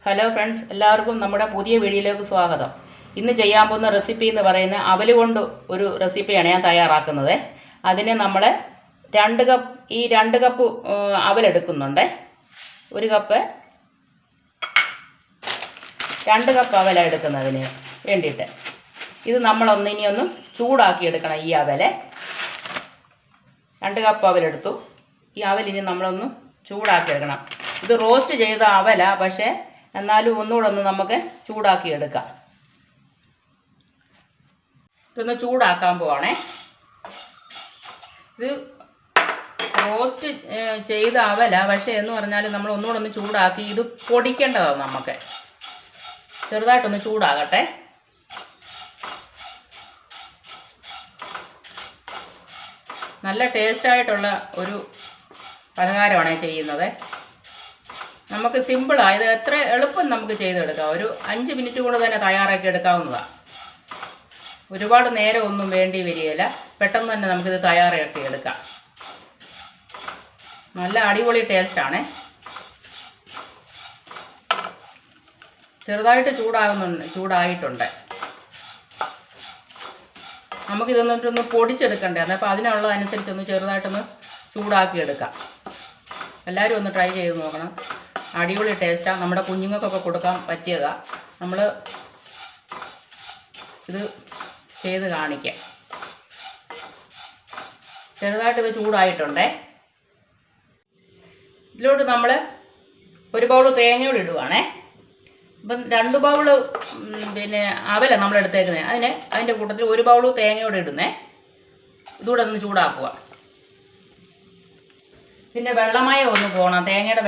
Hello friends, എല്ലാവർക്കും നമ്മുടെ പുതിയ വീഡിയോയിലേക്ക് സ്വാഗതം. ഇന്ന് ചെയ്യാൻ പോകുന്ന റെസിപ്പി എന്ന് പറയുന്നത് അവൽ കൊണ്ട് ഒരു റെസിപ്പിയാണ് ഞാൻ തയ്യാറാക്കുന്നത്. അതിന് നമ്മൾ 2 കപ്പ് അവലെടുക്കുന്നുണ്ട്. 2 കപ്പ് അവലാണ് എടുക്കുന്നതിന് വേണ്ടിയിട്ട്. ഇത് ഇനി ഒന്ന് ചൂടാക്കി എടുക്കണം. ഈ അവല് 2 കപ്പ് അവലെടുത്തു. ഈ അവലിനി നമ്മളൊന്ന് ചൂടാക്കി എടുക്കണം. ഇത് റോസ്റ്റ് ചെയ്ത അവല, പക്ഷേ എന്നാലും ഒന്നുകൂടെ ഒന്ന് നമുക്ക് ചൂടാക്കി എടുക്കാം. ഇതൊന്ന് ചൂടാക്കാൻ പോവാണേ. ഇത് റോസ്റ്റ് ചെയ്ത അവല, പക്ഷേ എന്ന് പറഞ്ഞാൽ നമ്മൾ ഒന്നുകൂടെ ഒന്ന് ചൂടാക്കി ഇത് പൊടിക്കേണ്ടതാണ്. നമുക്ക് ചെറുതായിട്ടൊന്ന് ചൂടാകട്ടെ. നല്ല ടേസ്റ്റായിട്ടുള്ള ഒരു പലഹാരമാണ് ചെയ്യുന്നത്. നമുക്ക് സിമ്പിളാണ്. ഇത് എത്ര എളുപ്പം നമുക്ക് ചെയ്തെടുക്കാം. ഒരു 5 മിനിറ്റ് കൊണ്ട് തന്നെ തയ്യാറാക്കി എടുക്കാവുന്നതാണ്. ഒരുപാട് നേരം ഒന്നും വേണ്ടി വരികയില്ല. പെട്ടെന്ന് തന്നെ നമുക്കിത് തയ്യാറാക്കി എടുക്കാം. നല്ല അടിപൊളി ടേസ്റ്റാണ്. ചെറുതായിട്ട് ചൂടായിട്ടുണ്ട്. നമുക്കിതൊന്നിട്ടൊന്ന് പൊടിച്ചെടുക്കണ്ടേ. അപ്പോൾ അതിനുള്ളതനുസരിച്ചൊന്ന് ചെറുതായിട്ടൊന്ന് ചൂടാക്കി എടുക്കാം. എല്ലാവരും ഒന്ന് ട്രൈ ചെയ്ത് നോക്കണം. അടിപൊളി ടേസ്റ്റാണ്. നമ്മുടെ കുഞ്ഞുങ്ങൾക്കൊക്കെ കൊടുക്കാൻ പറ്റിയതാണ്. നമ്മൾ ഇത് ചെയ്ത് കാണിക്കാം. ചെറുതായിട്ട് ഇത് ചൂടായിട്ടുണ്ടേ. ഇതിലോട്ട് നമ്മൾ 1 ബൗൾ തേങ്ങയോട് ഇടുവാണേ. ഇപ്പം 2 ബൗൾ അവല നമ്മൾ എടുത്തേക്കുന്നത്. അതിൻ്റെ കൂട്ടത്തിൽ 1 ബൗൾ തേങ്ങയോട് ഇടുന്നേ. ഇതുകൂടെ ഒന്ന് ചൂടാക്കുക. പിന്നെ വെള്ളമയം ഒന്ന് പോകണം. തേങ്ങയുടെ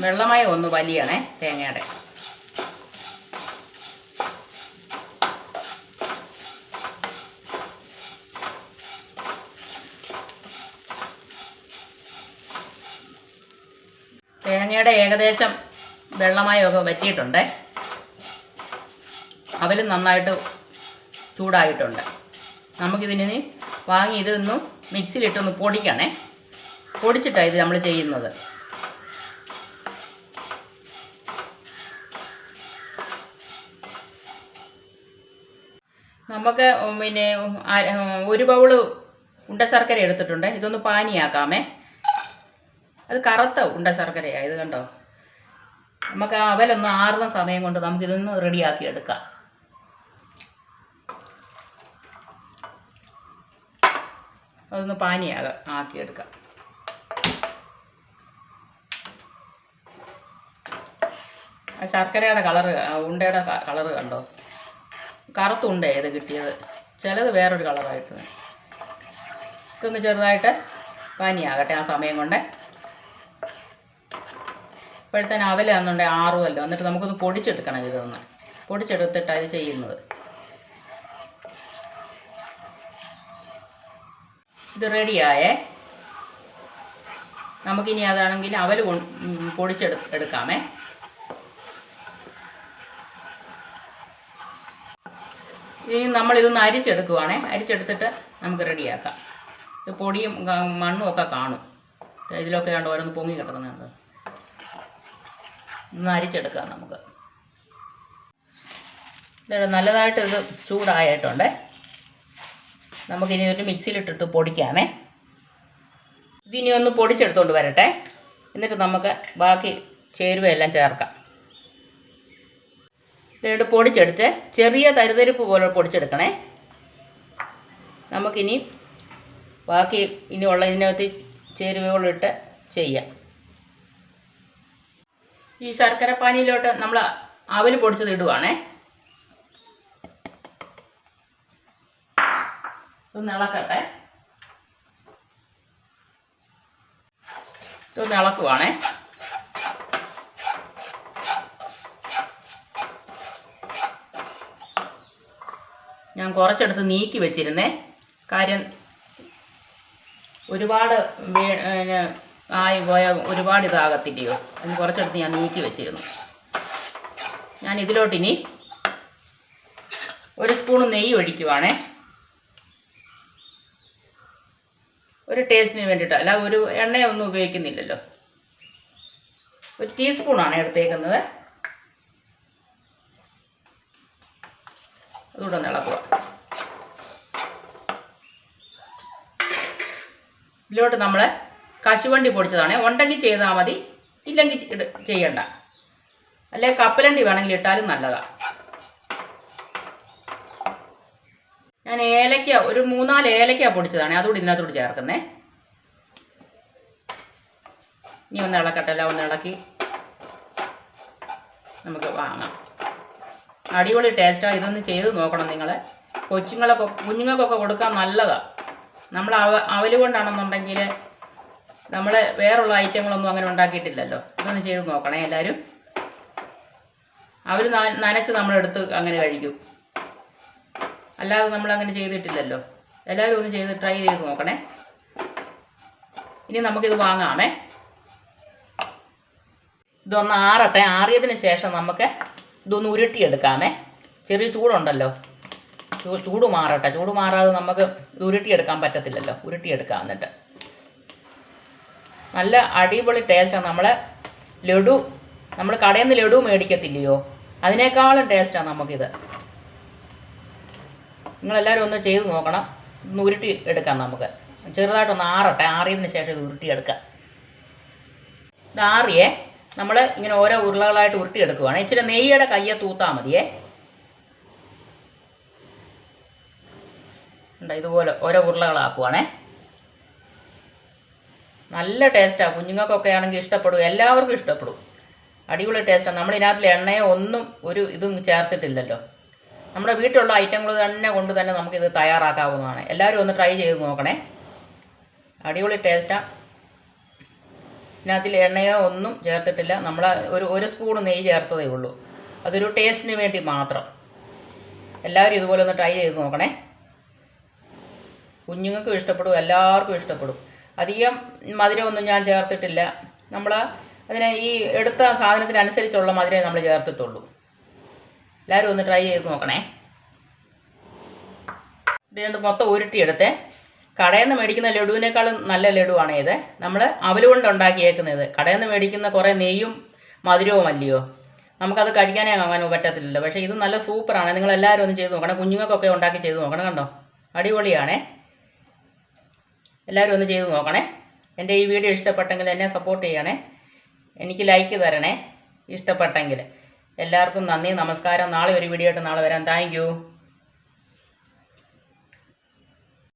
വെള്ളമയം ഒന്ന് വലിയണേ. തേങ്ങയുടെ ഏകദേശം വെള്ളമയമൊക്കെ വറ്റിയിട്ടുണ്ട്. അവലും നന്നായിട്ട് ചൂടായിട്ടുണ്ട്. നമുക്കിതിന് വാങ്ങി ഇതൊന്ന് മിക്സിയിലിട്ടൊന്ന് പൊടിക്കണേ. പൊടിച്ചിട്ടാണ് ഇത് നമ്മൾ ചെയ്യുന്നത്. നമുക്ക് 1 ബൗൾ ഉണ്ട ശർക്കര എടുത്തിട്ടുണ്ട്. ഇതൊന്ന് പാനിയാക്കാമേ. അത് കറുത്ത ഉണ്ട ശർക്കരയാണ്. ഇത് കണ്ടോ. നമുക്ക് ആ അവലൊന്ന് ആറുന്ന സമയം കൊണ്ട് നമുക്കിതൊന്ന് റെഡിയാക്കി എടുക്കാം. അതൊന്ന് ആക്കിയെടുക്കാം. ആ ശർക്കരയുടെ ഉണ്ടയുടെ കളറ് കണ്ടോ. കറുത്തുണ്ടേ ഇത് കിട്ടിയത്. ചിലത് വേറൊരു കളറായിട്ട്. ഇതൊന്ന് ചെറുതായിട്ട് പാനിയാകട്ടെ ആ സമയം കൊണ്ട്. ഇപ്പോഴത്തേന് അവലാണെന്നുണ്ടെങ്കിൽ ആറുമല്ലോ. എന്നിട്ട് നമുക്കൊന്ന് പൊടിച്ചെടുക്കണം. ഇതൊന്ന് പൊടിച്ചെടുത്തിട്ടാണ് ഇത് ചെയ്യുന്നത്. ഇത് റെഡിയായേ. നമുക്കിനി അതാണെങ്കിൽ അവൽ പൊടിച്ചെടുക്കാമേ. ഇനി നമ്മളിതൊന്ന് അരിച്ചെടുക്കുവാണേ. അരിച്ചെടുത്തിട്ട് നമുക്ക് റെഡിയാക്കാം. ഇത് പൊടിയും മണ്ണും ഒക്കെ കാണും. ഇതിലൊക്കെ കണ്ടോ ഓരോന്ന് പൊങ്ങി കിടക്കുന്നുണ്ട്. ഒന്ന് അരിച്ചെടുക്കാം നമുക്ക്. നല്ലതായിട്ട് ഇത് ചൂടായിട്ടുണ്ട്. നമുക്കിനി ഒരു മിക്സിയിലിട്ടിട്ട് പൊടിക്കാമേ. ഇതിനി ഒന്ന് പൊടിച്ചെടുത്തുകൊണ്ട് വരട്ടെ. എന്നിട്ട് നമുക്ക് ബാക്കി ചേരുവയെല്ലാം ചേർക്കാം. ഇതിട്ട് പൊടിച്ചെടുത്ത് ചെറിയ തരിതരിപ്പ് പോലെ പൊടിച്ചെടുക്കണേ. നമുക്കിനി ബാക്കി ഇനിയുള്ള ഇതിനകത്ത് ചേരുവകളിട്ട് ചെയ്യാം. ഈ ശർക്കര പാനിയിലോട്ട് നമ്മൾ അവൽ പൊടിച്ചത് ഇടുവാണേ. ഇതൊന്ന് ഇളക്കട്ടെ. ഇതൊന്ന് ഇളക്കുവാണേ. ഞാൻ കുറച്ചെടുത്ത് നീക്കി വെച്ചിരുന്നേ. കാര്യം ഒരുപാട് ആയി പോയ ഒരുപാട് ഇതാകത്തില്ലയോ. അതിന് കുറച്ചെടുത്ത് ഞാൻ നീക്കി വെച്ചിരുന്നു. ഞാൻ ഇതിലോട്ടിനി 1 സ്പൂൺ നെയ്യ് ഒഴിക്കുവാണേ. ഒരു ടേസ്റ്റിന് വേണ്ടിയിട്ട്, അല്ല ഒരു എണ്ണയൊന്നും ഉപയോഗിക്കുന്നില്ലല്ലോ. 1 ടീസ്പൂണാണ് എടുത്തേക്കുന്നത്. അതുകൂടെ ഒന്ന് ഇളക്കുക. ഇതിലോട്ട് നമ്മൾ കശുവണ്ടി പൊടിച്ചതാണ്. ഉണ്ടെങ്കിൽ ചെയ്താൽ മതി, ഇല്ലെങ്കിൽ ചെയ്യണ്ട. അല്ലെങ്കിൽ കപ്പലണ്ടി വേണമെങ്കിൽ ഇട്ടാലും നല്ലതാണ്. ഞാൻ ഏലക്ക ഒരു 3-4 ഏലക്ക പൊടിച്ചതാണ്, അതുകൂടി ഇതിനകത്തോട്ട് ചേർക്കുന്നേ. ഇനി ഒന്ന് ഇളക്കട്ടെ, എല്ലാം ഒന്ന് ഇളക്കി നമുക്ക് വാങ്ങാം. അടിപൊളി ടേസ്റ്റാണ്. ഇതൊന്ന് ചെയ്ത് നോക്കണം നിങ്ങൾ. കുഞ്ഞുങ്ങൾക്കൊക്കെ കൊടുക്കാൻ നല്ലതാണ്. നമ്മൾ അവൽ കൊണ്ടാണെന്നുണ്ടെങ്കിൽ നമ്മൾ വേറുള്ള ഐറ്റങ്ങളൊന്നും അങ്ങനെ ഉണ്ടാക്കിയിട്ടില്ലല്ലോ. ഇതൊന്ന് ചെയ്ത് നോക്കണേ എല്ലാവരും. അവൽ നനച്ച് നമ്മളെടുത്ത് അങ്ങനെ കഴിക്കും, അല്ലാതെ നമ്മളങ്ങനെ ചെയ്തിട്ടില്ലല്ലോ. എല്ലാവരും ഒന്ന് ചെയ്ത് ട്രൈ ചെയ്ത് നോക്കണേ. ഇനി നമുക്കിത് വാങ്ങാമേ. ഇതൊന്ന് ആറട്ടെ. ആറിയതിന് ശേഷം നമുക്ക് ഇതൊന്ന് ഉരുട്ടിയെടുക്കാമേ. ചെറിയ ചൂടുണ്ടല്ലോ, ചൂട് മാറട്ടെ. ചൂട് മാറാതെ നമുക്ക് ഇത് ഉരുട്ടിയെടുക്കാൻ പറ്റത്തില്ലല്ലോ. ഉരുട്ടിയെടുക്കാം. എന്നിട്ട് നല്ല അടിപൊളി ടേസ്റ്റാണ്. ലഡു നമ്മൾ കടയിൽ നിന്ന് ലഡു മേടിക്കത്തില്ലയോ, അതിനേക്കാളും ടേസ്റ്റാണ് നമുക്കിത്. നിങ്ങളെല്ലാവരും ഒന്ന് ചെയ്ത് നോക്കണം. ഒന്ന് ഉരുട്ടി എടുക്കാം നമുക്ക്. ചെറുതായിട്ടൊന്ന് ആറട്ടെ. ആറിയതിന് ശേഷം ഇത് ഉരുട്ടിയെടുക്കാം. ഇത് ആറിയേ നമ്മൾ ഇങ്ങനെ ഓരോ ഉരുളകളായിട്ട് ഉരുട്ടിയെടുക്കുവാണ്. ഇച്ചിരി നെയ്യുടെ കയ്യെ തൂത്താൽ മതിയേ. ഇതുപോലെ ഓരോ ഉരുളകളാക്കുവാണേ. നല്ല ടേസ്റ്റാണ്. കുഞ്ഞുങ്ങൾക്കൊക്കെ ആണെങ്കിൽ ഇഷ്ടപ്പെടും, എല്ലാവർക്കും ഇഷ്ടപ്പെടും. അടിപൊളി ടേസ്റ്റാണ്. നമ്മളിതിനകത്തിൽ എണ്ണയോ ഒന്നും ഒരു ഇതും ചേർത്തിട്ടില്ലല്ലോ. നമ്മുടെ വീട്ടിലുള്ള ഐറ്റങ്ങൾ കൊണ്ട് തന്നെ നമുക്കിത് തയ്യാറാക്കാവുന്നതാണ്. എല്ലാവരും ഒന്ന് ട്രൈ ചെയ്ത് നോക്കണേ. അടിപൊളി ടേസ്റ്റാണ്. ഇതിനകത്തിൽ എണ്ണയോ ഒന്നും ചേർത്തിട്ടില്ല. നമ്മൾ ഒരു സ്പൂൺ നെയ്യ് ചേർത്തതേ ഉള്ളൂ. അതൊരു ടേസ്റ്റിന് വേണ്ടി മാത്രം. എല്ലാവരും ഇതുപോലെ ഒന്ന് ട്രൈ ചെയ്ത് നോക്കണേ. കുഞ്ഞുങ്ങൾക്കും ഇഷ്ടപ്പെടും, എല്ലാവർക്കും ഇഷ്ടപ്പെടും. അധികം മധുരമൊന്നും ഞാൻ ചേർത്തിട്ടില്ല. നമ്മൾ അതിനെ ഈ എടുത്ത സാധനത്തിനനുസരിച്ചുള്ള മധുരമേ നമ്മൾ ചേർത്തിട്ടുള്ളൂ. എല്ലാവരും ഒന്ന് ട്രൈ ചെയ്ത് നോക്കണേ. ഇതുകൊണ്ട് മൊത്തം ഉരുട്ടിയെടുത്തേ. കടയിൽ നിന്ന് മേടിക്കുന്ന ലഡുവിനേക്കാളും നല്ല ലഡുവാണ് ഇത്. നമ്മൾ അവൽ കൊണ്ട് ഉണ്ടാക്കിയേക്കുന്നത്. കടയിൽ നിന്ന് മേടിക്കുന്ന കുറേ നെയ്യും മധുരവും അല്ലയോ, നമുക്കത് കഴിക്കാനേ അങ്ങനെ പറ്റത്തില്ലല്ലോ. പക്ഷേ ഇത് നല്ല സൂപ്പറാണ്. നിങ്ങളെല്ലാവരും ഒന്ന് ചെയ്ത് നോക്കണം. കുഞ്ഞുങ്ങൾക്കൊക്കെ ഉണ്ടാക്കി ചെയ്ത് നോക്കണം. കണ്ടോ, അടിപൊളിയാണേ. എല്ലാവരും ഒന്ന് ചെയ്ത് നോക്കണേ. എൻ്റെ ഈ വീഡിയോ ഇഷ്ടപ്പെട്ടെങ്കിൽ എന്നെ സപ്പോർട്ട് ചെയ്യണേ. എനിക്ക് ലൈക്ക് തരണേ ഇഷ്ടപ്പെട്ടെങ്കിൽ. എല്ലാവർക്കും നന്ദി, നമസ്കാരം. നാളെ ഒരു വീഡിയോ ആയിട്ട് നാളെ വരാം. Thank you.